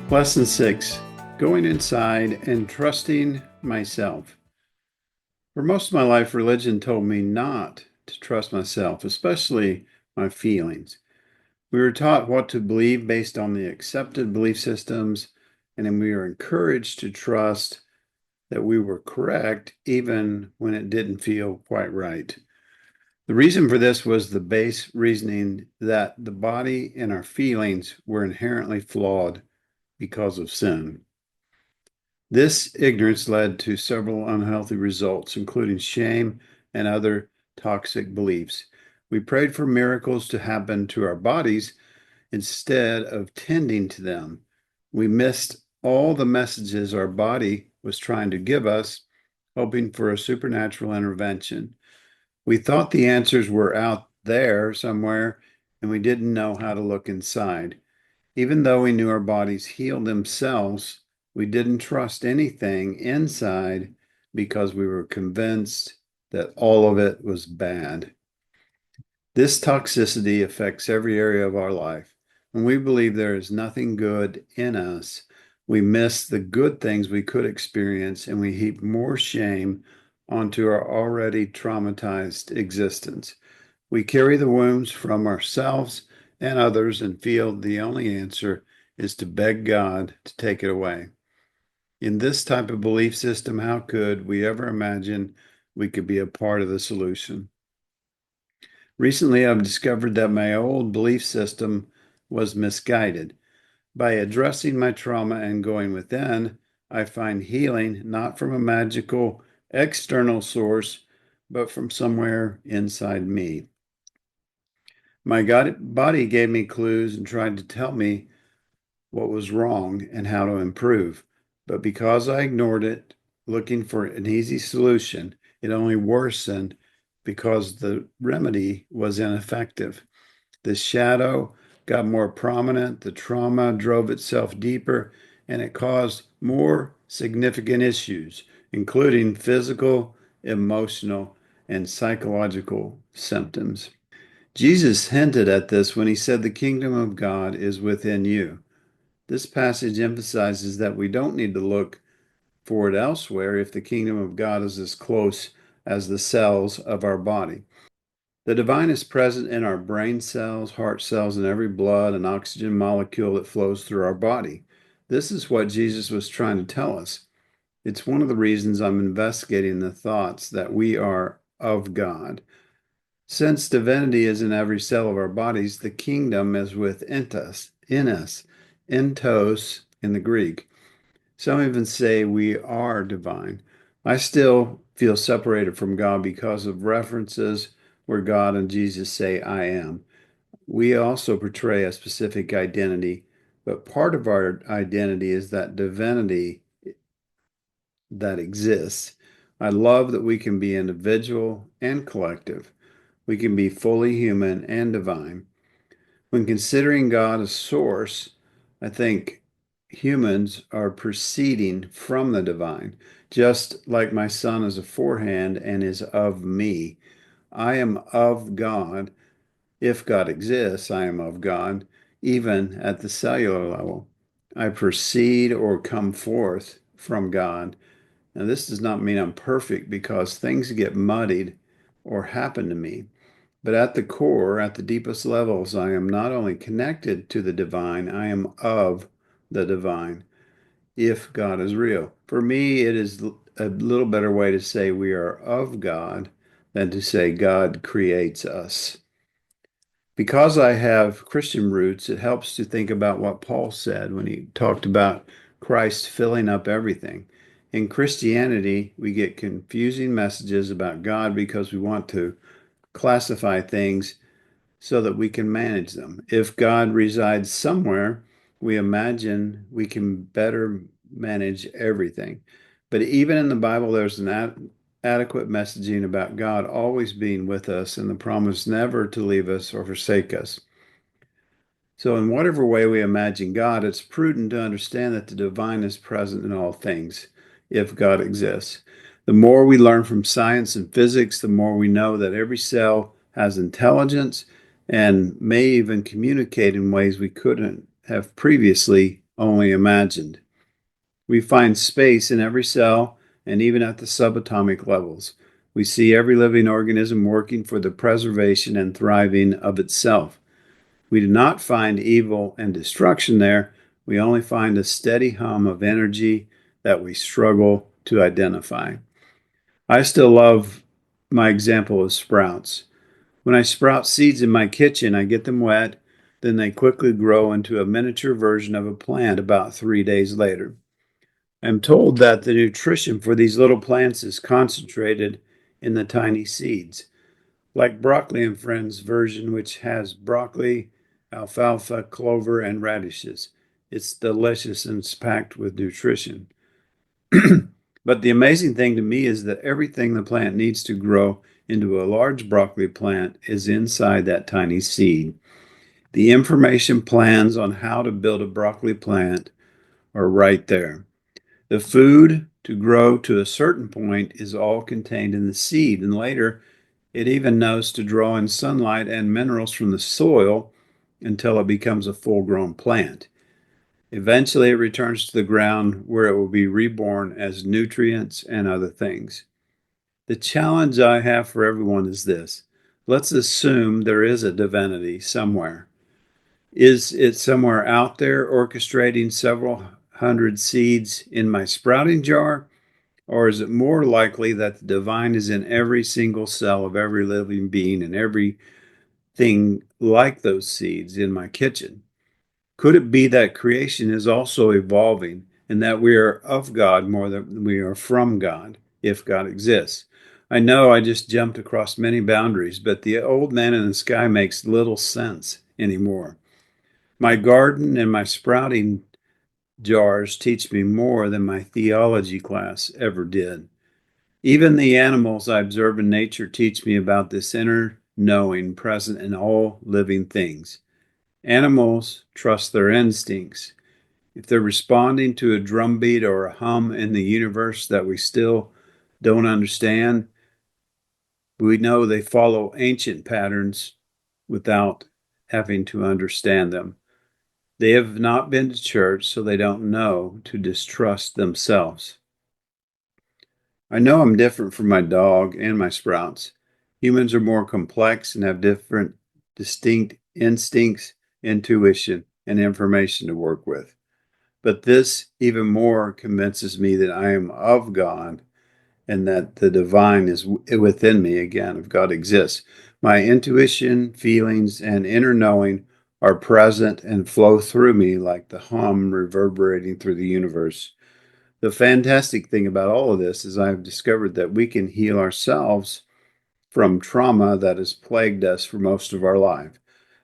Lesson 6, Going Inside and Trusting Myself. For most of my life, religion told me not to trust myself, especially my feelings. We were taught what to believe based on the accepted belief systems, and then we were encouraged to trust that we were correct even when it didn't feel quite right. The reason for this was the base reasoning that the body and our feelings were inherently flawed because of sin. This ignorance led to several unhealthy results, including shame and other toxic beliefs. We prayed for miracles to happen to our bodies instead of tending to them. We missed all the messages our body was trying to give us, hoping for a supernatural intervention. We thought the answers were out there somewhere, and we didn't know how to look inside. Even though we knew our bodies healed themselves, we didn't trust anything inside because we were convinced that all of it was bad. This toxicity affects every area of our life. When we believe there is nothing good in us, we miss the good things we could experience and we heap more shame onto our already traumatized existence. We carry the wounds from ourselves and others and feel the only answer is to beg God to take it away. In this type of belief system, how could we ever imagine we could be a part of the solution? Recently, I've discovered that my old belief system was misguided. By addressing my trauma and going within, I find healing not from a magical external source, but from somewhere inside me. My body gave me clues and tried to tell me what was wrong and how to improve. But because I ignored it, looking for an easy solution, it only worsened because the remedy was ineffective. The shadow got more prominent, the trauma drove itself deeper, and it caused more significant issues, including physical, emotional, and psychological symptoms. Jesus hinted at this when he said, "The kingdom of God is within you." This passage emphasizes that we don't need to look for it elsewhere if the kingdom of God is as close as the cells of our body. The divine is present in our brain cells, heart cells, and every blood and oxygen molecule that flows through our body. This is what Jesus was trying to tell us. It's one of the reasons I'm investigating the thoughts that we are of God. Since divinity is in every cell of our bodies, the kingdom is within us, entos in the Greek. Some even say we are divine. I still feel separated from God because of references where God and Jesus say, "I am." We also portray a specific identity, but part of our identity is that divinity that exists. I love that we can be individual and collective. We can be fully human and divine. When considering God as source, I think humans are proceeding from the divine, just like my son is a forehand and is of me. I am of God. If God exists, I am of God, even at the cellular level. I proceed or come forth from God. Now, this does not mean I'm perfect because things get muddied or happen to me. But at the core, at the deepest levels, I am not only connected to the divine, I am of the divine, if God is real. For me, it is a little better way to say we are of God than to say God creates us. Because I have Christian roots, it helps to think about what Paul said when he talked about Christ filling up everything. In Christianity, we get confusing messages about God because we want to classify things so that we can manage them. If God resides somewhere, we imagine we can better manage everything. But even in the Bible, there's an adequate messaging about God always being with us and the promise never to leave us or forsake us. So, in whatever way we imagine God, it's prudent to understand that the divine is present in all things, if God exists. The more we learn from science and physics, the more we know that every cell has intelligence and may even communicate in ways we couldn't have previously only imagined. We find space in every cell and even at the subatomic levels. We see every living organism working for the preservation and thriving of itself. We do not find evil and destruction there. We only find a steady hum of energy that we struggle to identify. I still love my example of sprouts. When I sprout seeds in my kitchen, I get them wet, then they quickly grow into a miniature version of a plant about 3 days later. I'm told that the nutrition for these little plants is concentrated in the tiny seeds, like Broccoli and Friends version, which has broccoli, alfalfa, clover, and radishes. It's delicious and it's packed with nutrition. But the amazing thing to me is that everything the plant needs to grow into a large broccoli plant is inside that tiny seed. The information plans on how to build a broccoli plant are right there. The food to grow to a certain point is all contained in the seed, and later it even knows to draw in sunlight and minerals from the soil until it becomes a full grown plant. Eventually, it returns to the ground where it will be reborn as nutrients and other things. The challenge I have for everyone is this. Let's assume there is a divinity somewhere. Is it somewhere out there orchestrating several hundred seeds in my sprouting jar? Or is it more likely that the divine is in every single cell of every living being and everything like those seeds in my kitchen? Could it be that creation is also evolving and that we are of God more than we are from God, if God exists? I know I just jumped across many boundaries, but the old man in the sky makes little sense anymore. My garden and my sprouting jars teach me more than my theology class ever did. Even the animals I observe in nature teach me about this inner knowing present in all living things. Animals trust their instincts. If they're responding to a drumbeat or a hum in the universe that we still don't understand, we know they follow ancient patterns without having to understand them. They have not been to church, so they don't know to distrust themselves. I know I'm different from my dog and my sprouts. Humans are more complex and have different, distinct instincts, intuition, and information to work with. But this even more convinces me that I am of God and that the divine is within me again, if God exists. My intuition, feelings, and inner knowing are present and flow through me like the hum reverberating through the universe. The fantastic thing about all of this is I've discovered that we can heal ourselves from trauma that has plagued us for most of our life.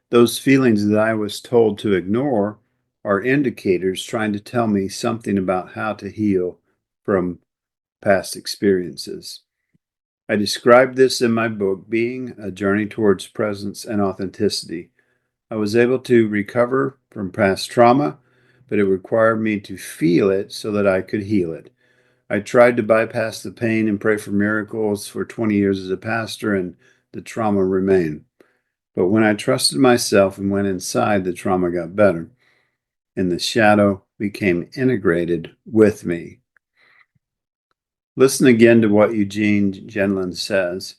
Those feelings that I was told to ignore are indicators trying to tell me something about how to heal from past experiences. I described this in my book, Being a Journey Towards Presence and Authenticity. I was able to recover from past trauma, but it required me to feel it so that I could heal it. I tried to bypass the pain and pray for miracles for 20 years as a pastor, and the trauma remained. But when I trusted myself and went inside, the trauma got better, and the shadow became integrated with me. Listen again to what Eugene Genlin says.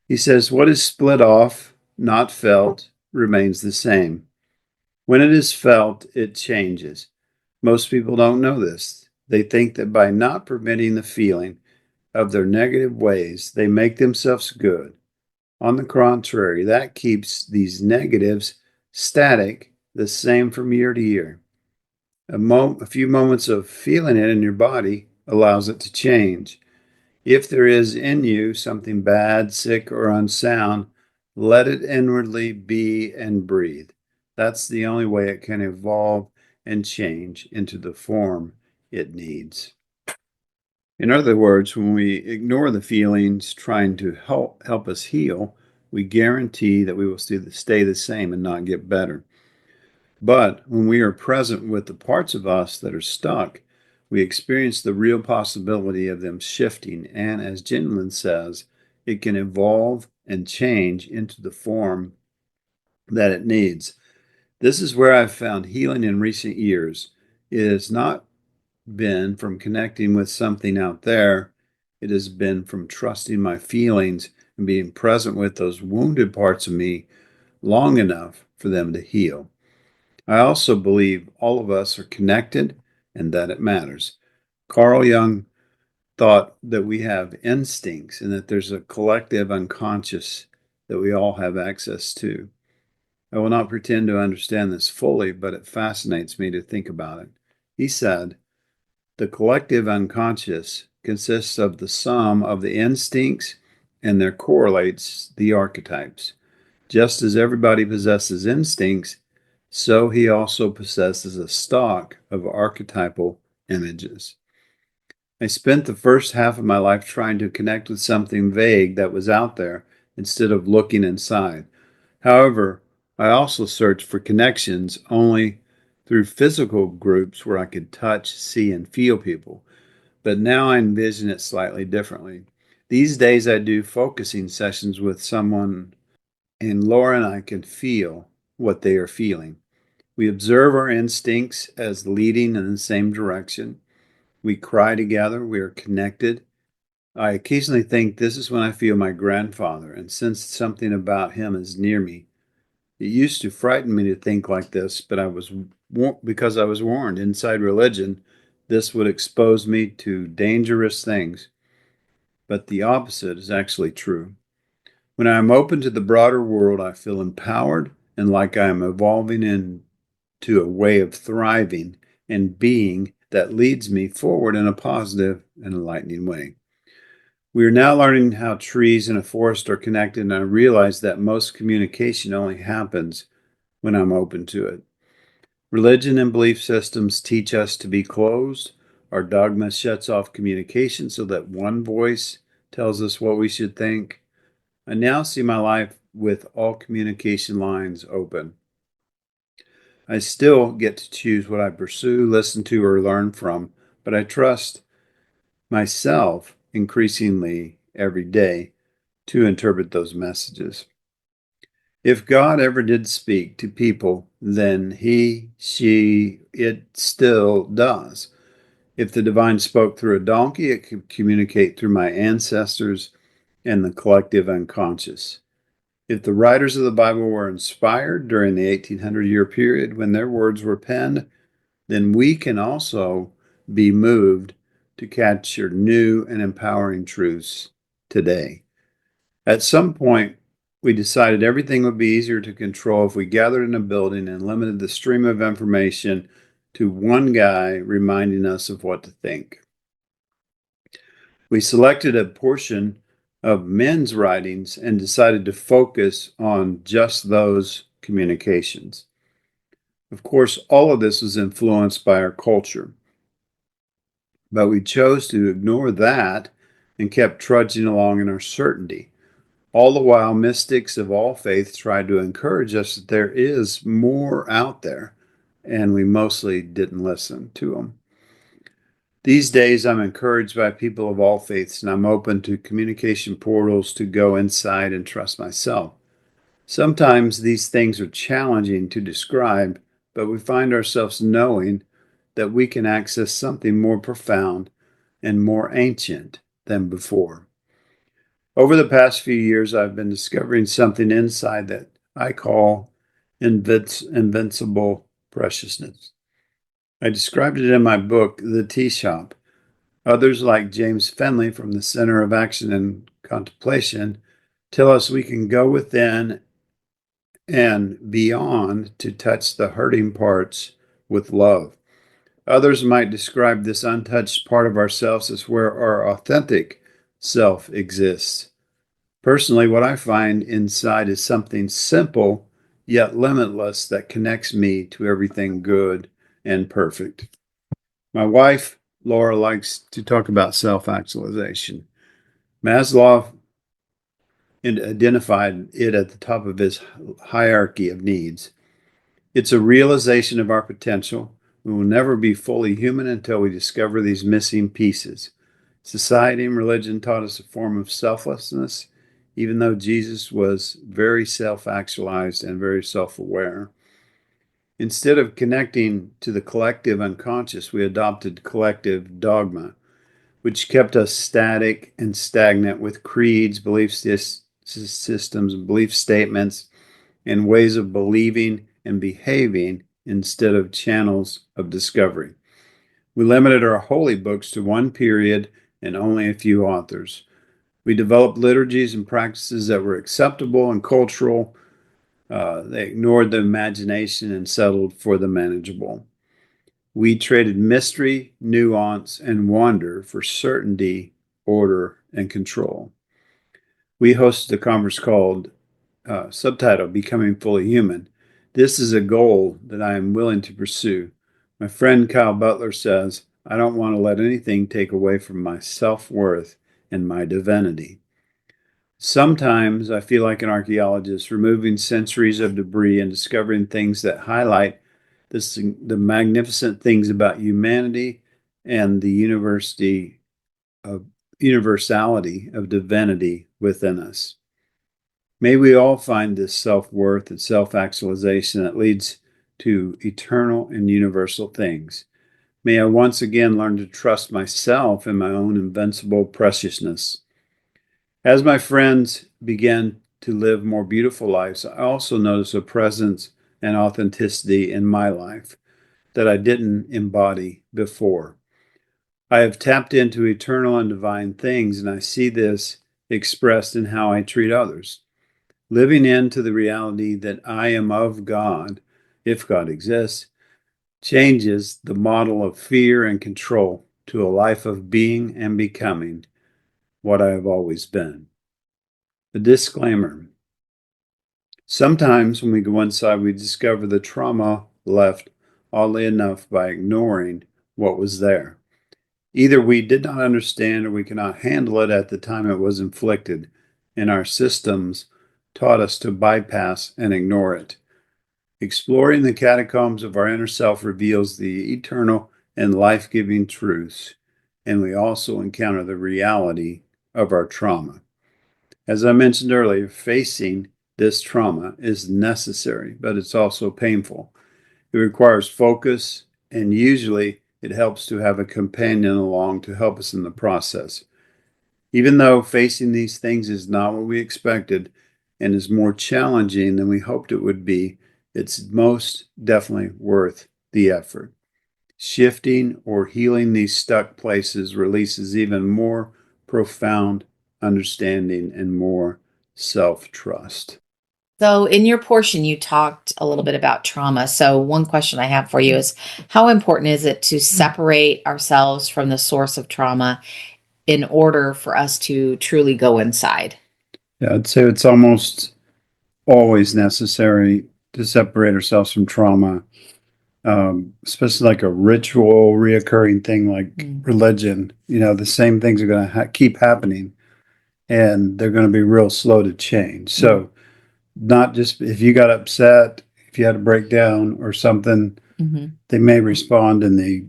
He says, "What is split off, not felt, remains the same. When it is felt, it changes. Most people don't know this. They think that by not permitting the feeling of their negative ways, they make themselves good. On the contrary, that keeps these negatives static, the same from year to year. A few moments of feeling it in your body allows it to change. If there is in you something bad, sick, or unsound, let it inwardly be and breathe. That's the only way it can evolve and change into the form it needs." In other words, when we ignore the feelings trying to help us heal, we guarantee that we will stay the same and not get better. But when we are present with the parts of us that are stuck, we experience the real possibility of them shifting. And as Jinlin says, it can evolve and change into the form that it needs. This is where I've found healing in recent years. It has not been from connecting with something out there. It has been from trusting my feelings and being present with those wounded parts of me long enough for them to heal. I also believe all of us are connected and that it matters. Carl Jung thought that we have instincts and that there's a collective unconscious that we all have access to. I will not pretend to understand this fully, but it fascinates me to think about it. He said, the collective unconscious consists of the sum of the instincts and their correlates the archetypes. Just as everybody possesses instincts, so he also possesses a stock of archetypal images. I spent the first half of my life trying to connect with something vague that was out there instead of looking inside. However, I also searched for connections only through physical groups where I could touch, see, and feel people. But now I envision it slightly differently. These days I do focusing sessions with someone, and Laura and I can feel what they are feeling. We observe our instincts as leading in the same direction. We cry together. We are connected. I occasionally think this is when I feel my grandfather and sense something about him is near me. It used to frighten me to think like this, but because I was warned inside religion, this would expose me to dangerous things. But the opposite is actually true. When I am open to the broader world, I feel empowered and like I am evolving into a way of thriving and being that leads me forward in a positive and enlightening way. We are now learning how trees in a forest are connected, and I realize that most communication only happens when I'm open to it. Religion and belief systems teach us to be closed. Our dogma shuts off communication so that one voice tells us what we should think. I now see my life with all communication lines open. I still get to choose what I pursue, listen to, or learn from, but I trust myself increasingly every day to interpret those messages. If God ever did speak to people, then he, she, it still does. If the divine spoke through a donkey, it could communicate through my ancestors and the collective unconscious. If the writers of the Bible were inspired during the 1800-year period when their words were penned, then we can also be moved to capture new and empowering truths today. At some point, we decided everything would be easier to control if we gathered in a building and limited the stream of information to one guy reminding us of what to think. We selected a portion of men's writings and decided to focus on just those communications. Of course, all of this was influenced by our culture, but we chose to ignore that and kept trudging along in our certainty. All the while, mystics of all faiths tried to encourage us that there is more out there, and we mostly didn't listen to them. These days, I'm encouraged by people of all faiths, and I'm open to communication portals to go inside and trust myself. Sometimes these things are challenging to describe, but we find ourselves knowing that we can access something more profound and more ancient than before. Over the past few years, I've been discovering something inside that I call invincible preciousness. I described it in my book, The Tea Shop. Others, like James Fenley from the Center of Action and Contemplation, tell us we can go within and beyond to touch the hurting parts with love. Others might describe this untouched part of ourselves as where our authentic self exists. Personally, what I find inside is something simple yet limitless that connects me to everything good and perfect. My wife, Laura, likes to talk about self actualization. Maslow identified it at the top of his hierarchy of needs. It's a realization of our potential. We will never be fully human until we discover these missing pieces. Society and religion taught us a form of selflessness, even though Jesus was very self actualized and very self aware. Instead of connecting to the collective unconscious, we adopted collective dogma, which kept us static and stagnant with creeds, belief systems, belief statements, and ways of believing and behaving instead of channels of discovery. We limited our holy books to one period and only a few authors. We developed liturgies and practices that were acceptable and cultural. They ignored the imagination and settled for the manageable. We traded mystery, nuance, and wonder for certainty, order, and control. We hosted a conference called subtitle Becoming Fully Human. This is a goal that I am willing to pursue. My friend Kyle Butler says, I don't want to let anything take away from my self-worth and my divinity. Sometimes I feel like an archaeologist removing centuries of debris and discovering things that highlight the magnificent things about humanity and the universality of divinity within us. May we all find this self-worth and self-actualization that leads to eternal and universal things. May I once again learn to trust myself and my own invincible preciousness. As my friends began to live more beautiful lives, I also noticed a presence and authenticity in my life that I didn't embody before. I have tapped into eternal and divine things, and I see this expressed in how I treat others. Living into the reality that I am of God, if God exists, changes the model of fear and control to a life of being and becoming what I have always been. A disclaimer. Sometimes when we go inside, we discover the trauma left, oddly enough, by ignoring what was there. Either we did not understand or we cannot handle it at the time it was inflicted, and our systems taught us to bypass and ignore it. Exploring the catacombs of our inner self reveals the eternal and life-giving truths, and we also encounter the reality of our trauma. As I mentioned earlier, facing this trauma is necessary, but it's also painful. It requires focus, and usually it helps to have a companion along to help us in the process. Even though facing these things is not what we expected and is more challenging than we hoped it would be, it's most definitely worth the effort. Shifting or healing these stuck places releases even more profound understanding and more self-trust. So, in your portion, you talked a little bit about trauma. So, one question I have for you is how important is it to separate ourselves from the source of trauma in order for us to truly go inside? Yeah, I'd say it's almost always necessary to separate ourselves from trauma, especially like a ritual, reoccurring thing like religion. You know, the same things are going to keep happening and they're going to be real slow to change. So, not just if you got upset, if you had a breakdown or something, they may respond in the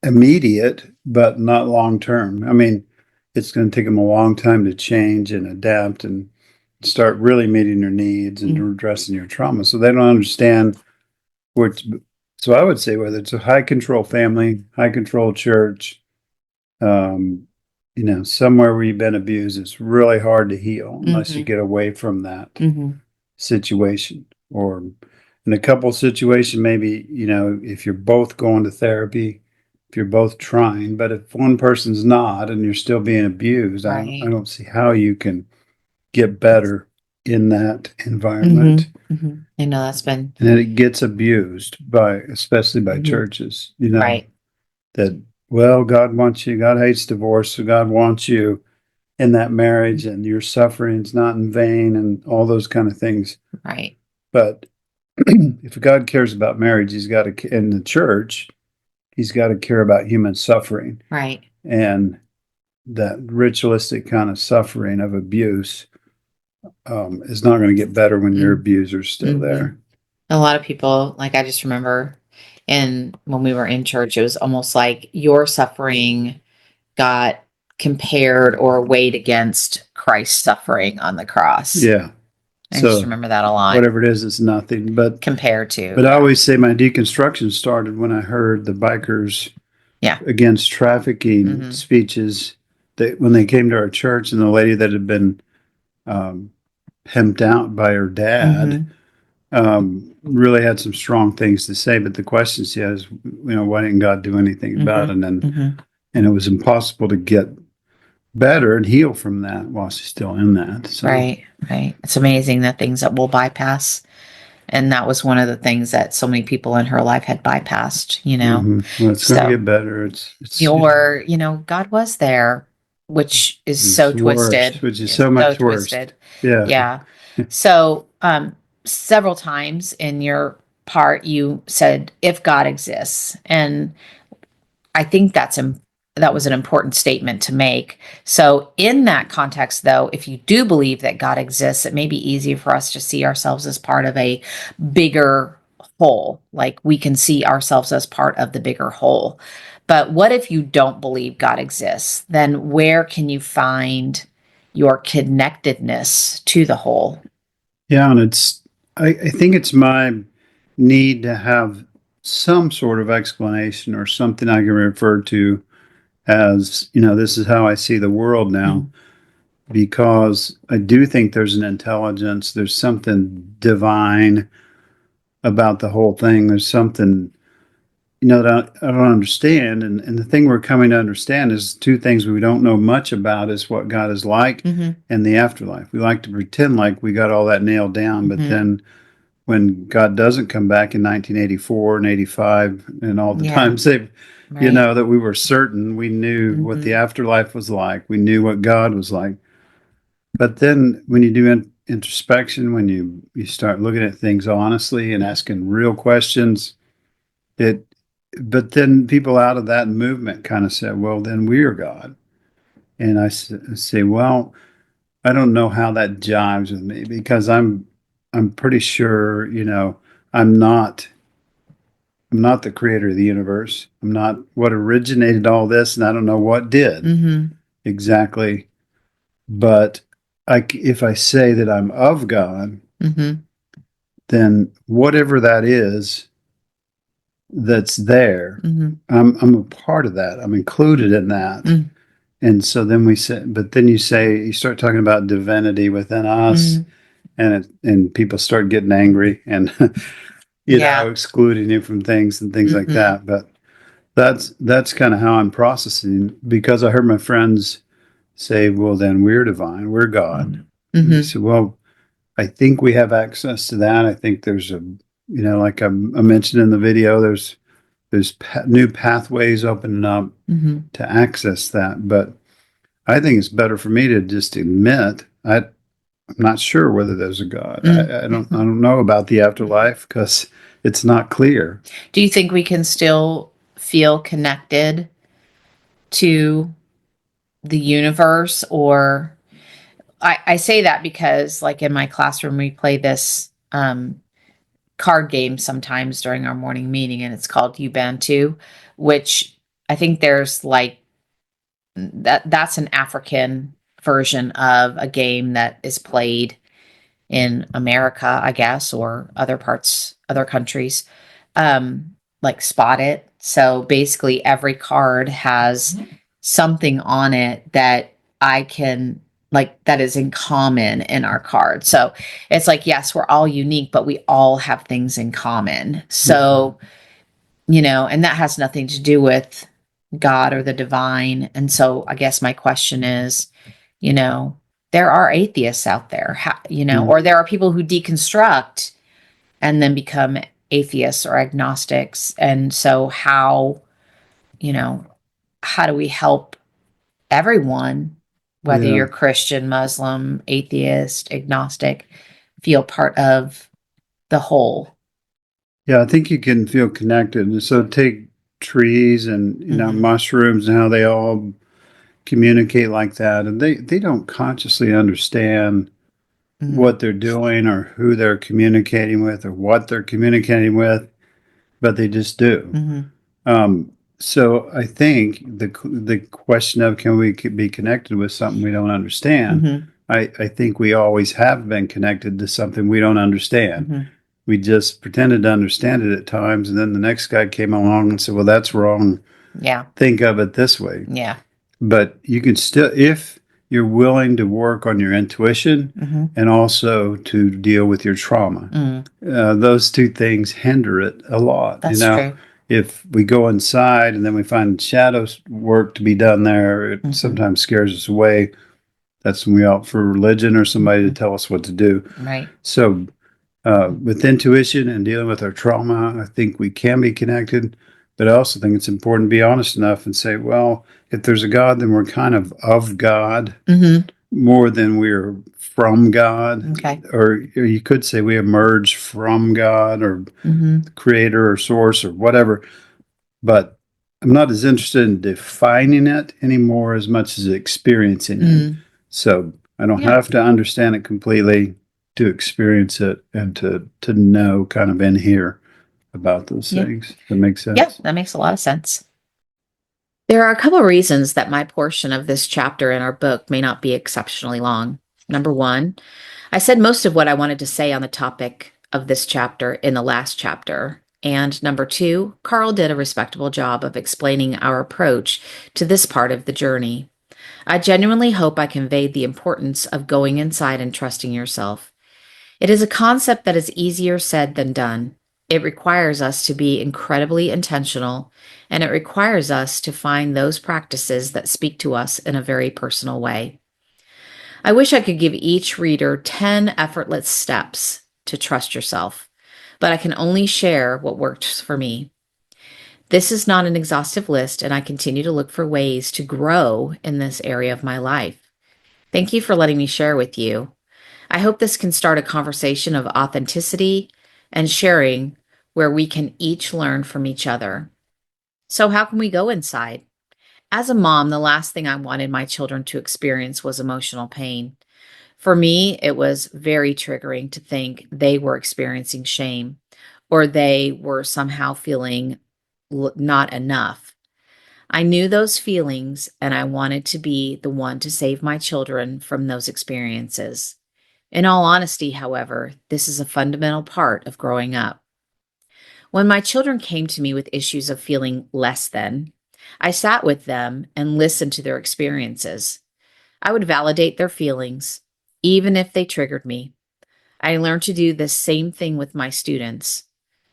immediate, but not long term. I mean, it's going to take them a long time to change and adapt and start really meeting your needs and addressing your trauma. So they don't understand which. So I would say whether it's a high control family, high control church, um, you know, somewhere where you've been abused, it's really hard to heal unless you get away from that situation. Or in a couple situation, maybe, you know, if you're both going to therapy, if you're both trying, but if one person's not and you're still being abused, I don't see how you can get better in that environment. I know that's been, And then it gets abused by, especially by churches, you know, that, well, God wants you, God hates divorce, so God wants you in that marriage and your suffering's not in vain and all those kind of things. Right. But if God cares about marriage, he's got to, in the church, he's got to care about human suffering. Right. And that ritualistic kind of suffering of abuse is not going to get better when your abuser's still there. A lot of people, like I just remember, and when we were in church, it was almost like your suffering got compared or weighed against Christ's suffering on the cross. Yeah. I used to So remember that a lot whatever it is, it's nothing. compared to, But I yeah. always say my deconstruction started when I heard the bikers Yeah. against trafficking Mm-hmm. speeches that when they came to our church, and the lady that had been um, pimped out by her dad Mm-hmm. really had some strong things to say. But the question she has, why didn't God do anything about it? Mm-hmm. Mm-hmm. And it was impossible to get better and heal from that while she's still in that. So, Right, right. It's amazing the things that we'll bypass. And that was one of the things that so many people in her life had bypassed, you know. well, it's going to So, get better. It's or, God was there, which is so it's worse, twisted. which is It's so so much worse. twisted. Yeah. Yeah. So, several times in your part, you said, if God exists. And I think that was an important statement to make. So, in that context, though, if you do believe that God exists, it may be easier for us to see ourselves as part of a bigger whole. Like we can see ourselves as part of the bigger whole. But what if you don't believe God exists? Then where can you find your connectedness to the whole? Yeah. And I think it's my need to have some sort of explanation or something I can refer to as, this is how I see the world now, Mm, because I do think there's an intelligence, there's something divine about the whole thing. There's something, that I don't understand. And the thing we're coming to understand is two things we don't know much about is what God is like mhm, and the afterlife. We like to pretend like we got all that nailed down, but mhm. then when God doesn't come back in 1984 and 85 and all the Yeah, times they've, right. that we were certain we knew what the Mhm, afterlife was like, we knew what God was like. But then when you do introspection, when you start looking at things honestly and asking real questions, it but then people out of that movement kind of said, well, then we are God. And say, well, I don't know how that jives with me because I'm pretty sure, I'm not I'm not the creator of the universe. I'm not what originated all this, and I don't know what did mhm, exactly. But if I say that I'm of God, mhm, then whatever that is that's there, mhm, I'm a part of that. I'm included in that. mhm, And so then but then you start talking about divinity within us, mhm. and people start getting angry and Yeah. excluding you from things and things like Mhm, that. But that's kind of how I'm processing because I heard my friends say, "Well, then we're divine, we're God." And I mhm, said, "Well, I think we have access to that. I think there's like I mentioned in the video, there's new pathways opening up mhm, to access that. But I think it's better for me to just admit I'm not sure whether there's a God. mm, I mhm. don't know about the afterlife because it's not clear." Do you think we can still feel connected to the universe? Or I say that because, like in my classroom, we play this card game sometimes during our morning meeting, and it's called Ubuntu, which I think there's like that's an African version of a game that is played in America, I guess, or other countries, like Spot It. So basically, every card has something on it that I can like that is in common in our card. So it's like, yes, we're all unique, but we all have things in common. So, and that has nothing to do with God or the divine. And so I guess my question is, you know, there are atheists out there, Mm. or there are people who deconstruct and then become atheists or agnostics. And so you know, how do we help everyone, whether Yeah. you're Christian, Muslim, atheist, agnostic, feel part of the whole? Yeah, I think you can feel connected. And so take trees and Hmm. mushrooms and how they all communicate like that, and they don't consciously understand Hmm. what they're doing or who they're communicating with or what they're communicating with, but they just do. Hmm. So I think the question of can we be connected with something we don't understand? Hmm. I think we always have been connected to something we don't understand. Mhm. We just pretended to understand it at times, and then the next guy came along and said, "Well, that's wrong. Yeah. Think of it this way." Yeah. But you can still, if you're willing to work on your intuition Mhm. and also to deal with your trauma, Mm. those two things hinder it a lot. That's true. If we go inside and then we find shadows work to be done there, it Mhm. sometimes scares us away. That's when we opt for religion or somebody to Mhm. tell us what to do. Right. So, with intuition and dealing with our trauma, I think we can be connected. But I also think it's important to be honest enough and say, well, if there's a God, then we're kind of God Mhm. more than we're from God. Okay. Or you could say we emerge from God or Mhm. creator or source or whatever. But I'm not as interested in defining it anymore as much as experiencing it. Mm. So I don't Yeah. have to understand it completely to experience it and to know kind of in here about those Yeah. things. That makes Yeah, sense. that makes a lot of sense. There are a couple of reasons that my portion of this chapter in our book may not be exceptionally long. Number one, I said most of what I wanted to say on the topic of this chapter in the last chapter. And number two, Karl did a respectable job of explaining our approach to this part of the journey. I genuinely hope I conveyed the importance of going inside and trusting yourself. It is a concept that is easier said than done. It requires us to be incredibly intentional, and it requires us to find those practices that speak to us in a very personal way. I wish I could give each reader 10 effortless steps to trust yourself, but I can only share what works for me. This is not an exhaustive list, and I continue to look for ways to grow in this area of my life. Thank you for letting me share with you. I hope this can start a conversation of authenticity and sharing where we can each learn from each other. So, how can we go inside? As a mom, the last thing I wanted my children to experience was emotional pain. For me, it was very triggering to think they were experiencing shame or they were somehow feeling not enough. I knew those feelings and I wanted to be the one to save my children from those experiences. In all honesty, however, this is a fundamental part of growing up. When my children came to me with issues of feeling less than, I sat with them and listened to their experiences. I would validate their feelings, even if they triggered me. I learned to do the same thing with my students.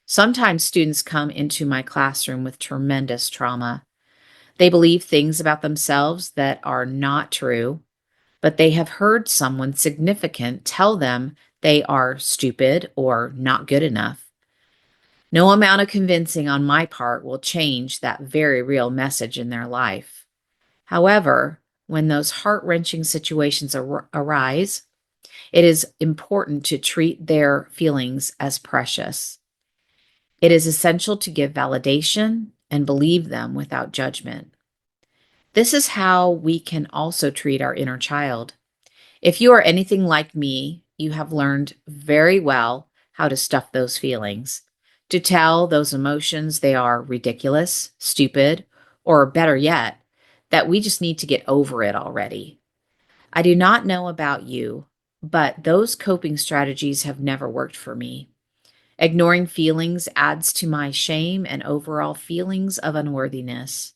Sometimes students come into my classroom with tremendous trauma. They believe things about themselves that are not true, but they have heard someone significant tell them they are stupid or not good enough. No amount of convincing on my part will change that very real message in their life. However, when those heart wrenching situations arise, it is important to treat their feelings as precious. It is essential to give validation and believe them without judgment. This is how we can also treat our inner child. If you are anything like me, you have learned very well how to stuff those feelings, to tell those emotions they are ridiculous, stupid, or better yet, that we just need to get over it already. I do not know about you, but those coping strategies have never worked for me. Ignoring feelings adds to my shame and overall feelings of unworthiness.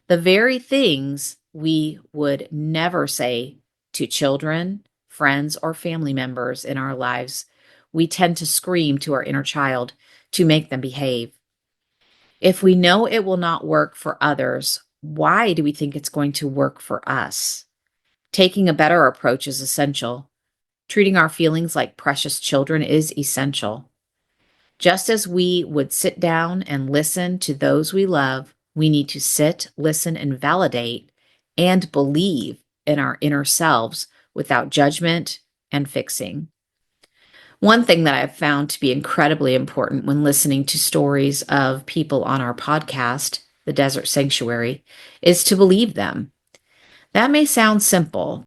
The very things we would never say to children, friends, or family members in our lives, we tend to scream to our inner child to make them behave. If we know it will not work for others, why do we think it's going to work for us? Taking a better approach is essential. Treating our feelings like precious children is essential. Just as we would sit down and listen to those we love, we need to sit, listen, and validate and believe in our inner selves without judgment and fixing. One thing that I've found to be incredibly important when listening to stories of people on our podcast, The Desert Sanctuary, is to believe them. That may sound simple,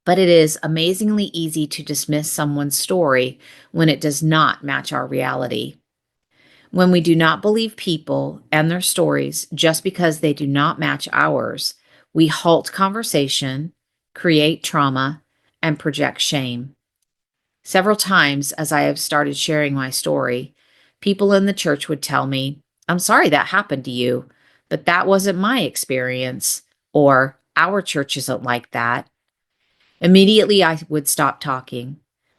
but it is amazingly easy to dismiss someone's story when it does not match our reality. When we do not believe people and their stories just because they do not match ours, we halt conversation, create trauma, and project shame. Several times, as I have started sharing my story, people in the church would tell me, "I'm sorry that happened to you, but that wasn't my experience," or "Our church isn't like that." Immediately, I would stop talking.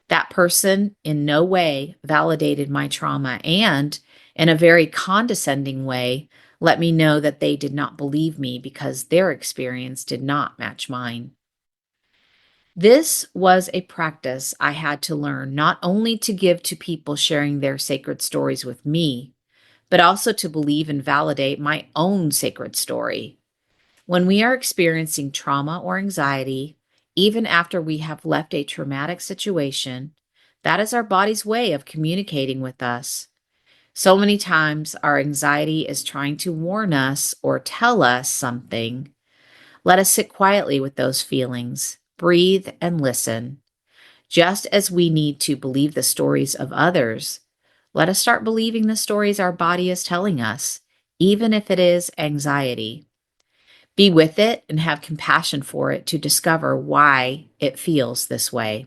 That person in no way validated my trauma and, in a very condescending way, let me know that they did not believe me because their experience did not match mine. This was a practice I had to learn not only to give to people sharing their sacred stories with me, but also to believe and validate my own sacred story. When we are experiencing trauma or anxiety, even after we have left a traumatic situation, that is our body's way of communicating with us. So many times, our anxiety is trying to warn us or tell us something. Let us sit quietly with those feelings, breathe, and listen. Just as we need to believe the stories of others, let us start believing the stories our body is telling us, even if it is anxiety. Be with it and have compassion for it to discover why it feels this way.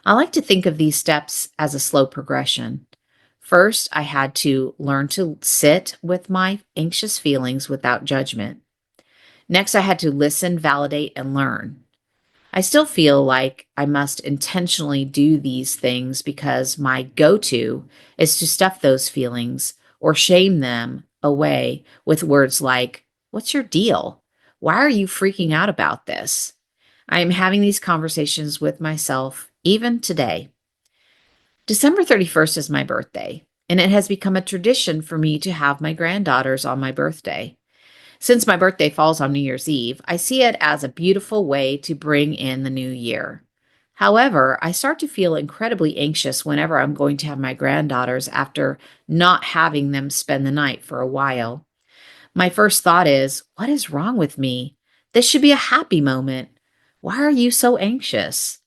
I like to think of these steps as a slow progression. First, I had to learn to sit with my anxious feelings without judgment. Next, I had to listen, validate, and learn. I still feel like I must intentionally do these things because my go to is to stuff those feelings or shame them away with words like, "What's your deal? Why are you freaking out about this?" I am having these conversations with myself even today. December 31st is my birthday, and it has become a tradition for me to have my granddaughters on my birthday. Since my birthday falls on New Year's Eve, I see it as a beautiful way to bring in the new year. However, I start to feel incredibly anxious whenever I'm going to have my granddaughters after not having them spend the night for a while. My first thought is, what is wrong with me? This should be a happy moment. Why are you so anxious?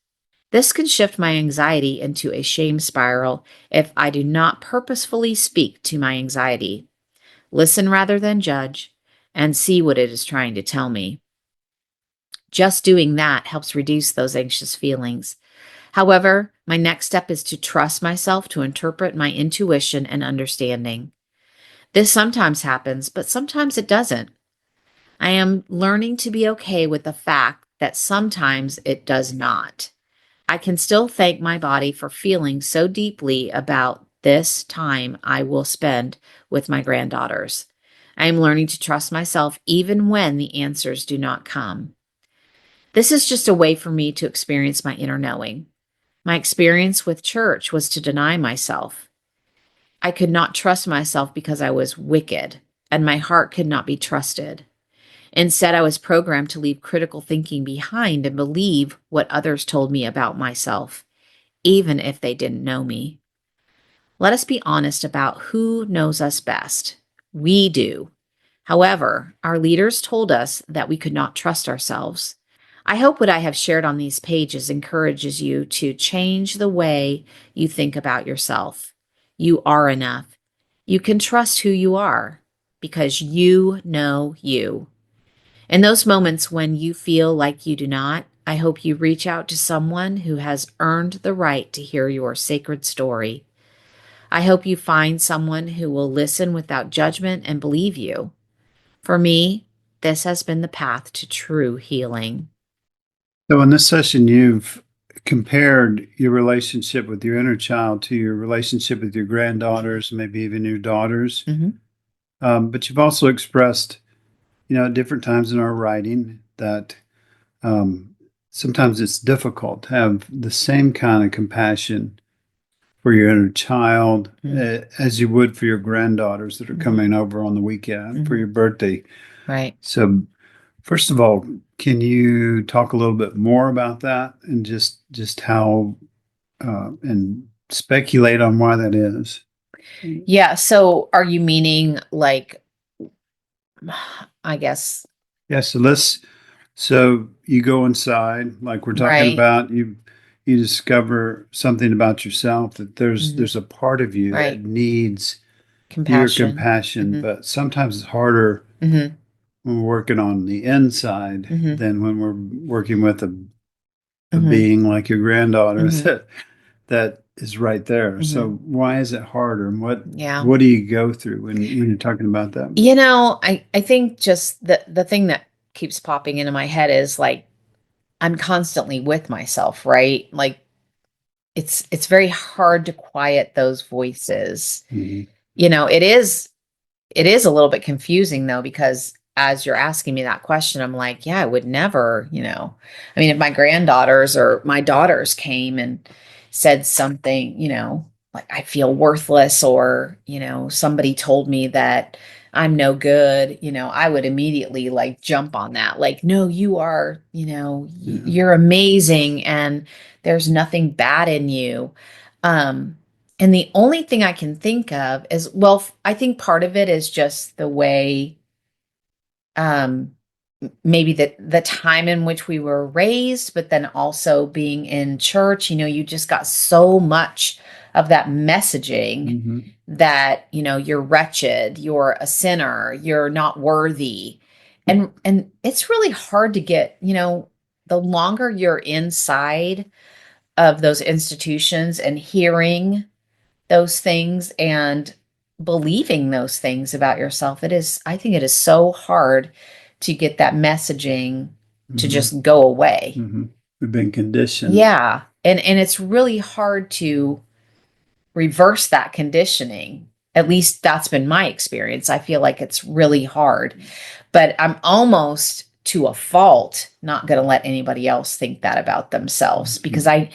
This can shift my anxiety into a shame spiral if I do not purposefully speak to my anxiety. Listen rather than judge, and see what it is trying to tell me. Just doing that helps reduce those anxious feelings. However, my next step is to trust myself to interpret my intuition and understanding. This sometimes happens, but sometimes it doesn't. I am learning to be okay with the fact that sometimes it does not. I can still thank my body for feeling so deeply about this time I will spend with my granddaughters. I am learning to trust myself even when the answers do not come. This is just a way for me to experience my inner knowing. My experience with church was to deny myself. I could not trust myself because I was wicked, and my heart could not be trusted. Instead, I was programmed to leave critical thinking behind and believe what others told me about myself, even if they didn't know me. Let us be honest about who knows us best. We do. However, our leaders told us that we could not trust ourselves. I hope what I have shared on these pages encourages you to change the way you think about yourself. You are enough. You can trust who you are because you know you. In those moments when you feel like you do not, I hope you reach out to someone who has earned the right to hear your sacred story. I hope you find someone who will listen without judgment and believe you. For me, this has been the path to true healing. So, in this session, you've compared your relationship with your inner child to your relationship with your granddaughters, maybe even your daughters. Mhm. But you've also expressed, at different times in our writing that um, sometimes it's difficult to have the same kind of compassion for your inner child Mm. as you would for your granddaughters that are Mhm. coming over on the weekend for Mhm. your birthday. Right. So, first of all, can you talk a little bit more about that and just how and speculate on why that is? Yeah. So are you meaning like, I guess, Yeah, so you go inside, like we're talking right? about, you discover something about yourself that Mhm. there's a part of you that Right. needs your Compassion. compassion, Mhm. but sometimes it's harder Mhm. when we're working on the inside Mhm. than when we're working with a Hmm. being like your granddaughter Hmm. that is right there. So Hmm. why is it harder? And Yeah. what do you go through when you're talking about that? I think just the thing that keeps popping into my head is like I'm constantly with myself, right? Like it's very hard to quiet those voices. Hmm. It is a little bit confusing though, because as you're asking me that question, I'm like, yeah, I would never, I mean, if my granddaughters or my daughters came and said something, like I feel worthless, or, somebody told me that I'm no good, I would immediately like jump on that. Like, no, you are, Yeah. you're amazing and there's nothing bad in you. Um, and the only thing I can think of is, well, I think part of it is just the way, um, maybe the time in which we were raised, but then also being in church, you just got so much of that messaging Hmm. that, you're wretched, you're a sinner, you're not worthy. And it's really hard to get, the longer you're inside of those institutions and hearing those things and believing those things about yourself, I think it is so hard to get that messaging to Hmm. just go away. Hmm. We've been conditioned. Yeah. And it's really hard to reverse that conditioning. At least that's been my experience. I feel like it's really hard, but I'm almost to a fault not going to let anybody else think that about themselves, because Mhm.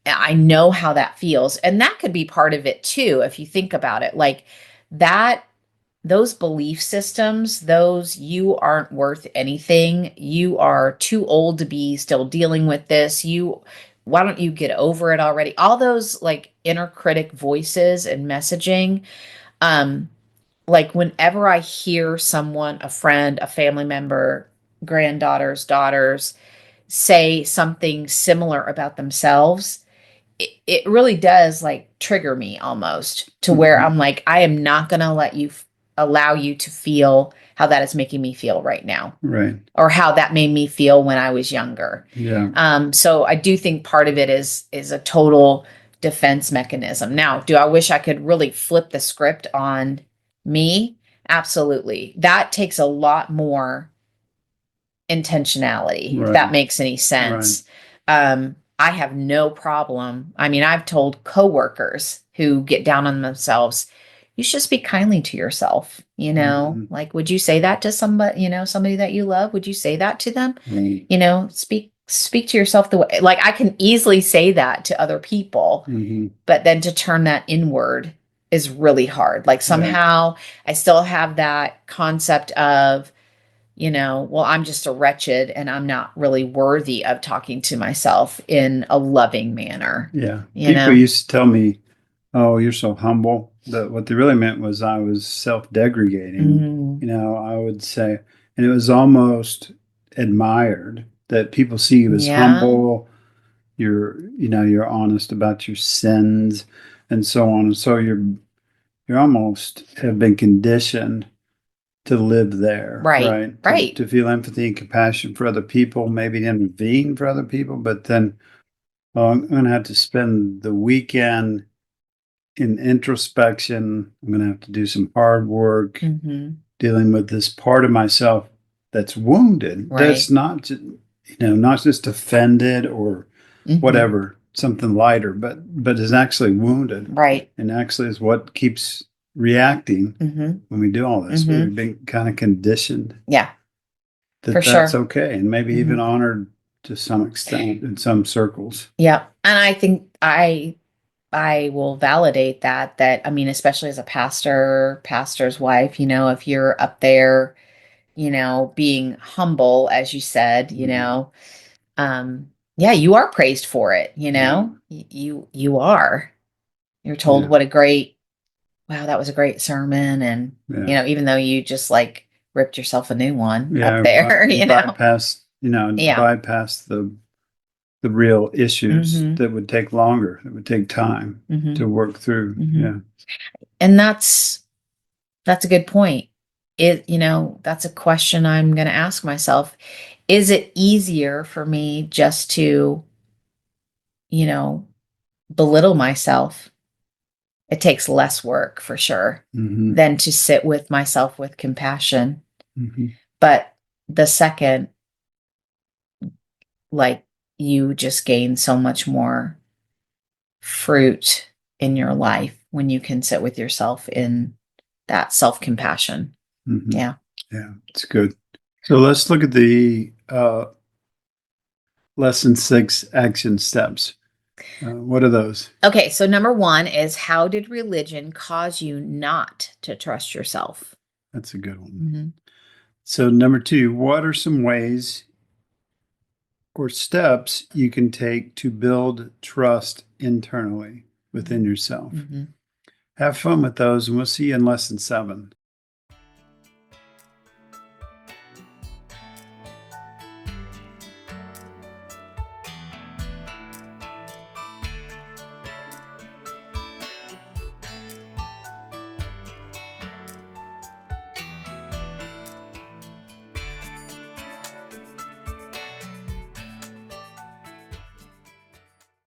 I know how that feels. And that could be part of it too, if you think about it. Like that, those belief systems, those you aren't worth anything, you are too old to be still dealing with this. Why don't you get over it already? All those like inner critic voices and messaging. Um, like whenever I hear someone, a friend, a family member, granddaughters, daughters, say something similar about themselves, it really does like trigger me almost to where Mhm. I'm like, I am not going to let you allow you to feel how that is making me feel right now, Right. or how that made me feel when I was younger. Yeah. So I do think part of it is a total defense mechanism. Now, do I wish I could really flip the script on me? Absolutely. That takes a lot more intentionality, if that Right. makes any Right. sense. I have no problem. I mean, I've told coworkers who get down on themselves, you should speak kindly to yourself, Mhm. like, would you say that to somebody, somebody that you love? Would you say that to them? Right. Speak to yourself the way, like, I can easily say that to other people, Hmm. but then to turn that inward is really hard. Like Yeah. somehow I still have that concept of, well, I'm just a wretched and I'm not really worthy of talking to myself in a loving manner, Yeah. you People know? used to tell me, "Oh, you're so humble." That what they really meant was I was self-degrading. Mm, I would say, and it was almost admired that people see you as yeah, humble. You're honest about your sins and so on. And so you're almost have been conditioned to live there, right, right? right. To feel empathy and compassion for other people, maybe to intervene for other people, but then, well, I'm going to have to spend the weekend in introspection. I'm going to have to do some hard work Hmm. dealing with this part of myself that's wounded, that's Right. not just offended or Hmm. whatever, something lighter, but is actually wounded, Right. and actually is what keeps reacting Hmm. when we do all this. Hmm. We've been kind of conditioned Yeah, for that that's sure. okay, and maybe Hmm. even honored to some extent in some circles. Yeah. And I think I will validate that, I mean, especially as a pastor's wife, if you're up there, being humble, as you said, Mhm. yeah, you are praised for it, Yeah, you are. You're told yeah, what a great, wow, that was a great sermon. And, yeah, even though you just like ripped yourself a new one up yeah. there, Yeah. Bypass the real issues Hmm. that would take longer, that would take time Hmm. to work through. Hmm. Yeah. And that's a good point. That's a question I'm going to ask myself. Is it easier for me just to you know, belittle myself, it takes less work for sure than to sit with myself with compassion. But the second, like, you just gain so much more fruit in your life when you can sit with yourself in that self-compassion. Yeah. Yeah, it's good. So let's look at the lesson 6 action steps. What are those? Okay, so number 1 is, how did religion cause you not to trust yourself? That's a good one. So number 2, what are some ways or steps you can take to build trust internally within yourself? Have fun with those, and we'll see you in lesson 7.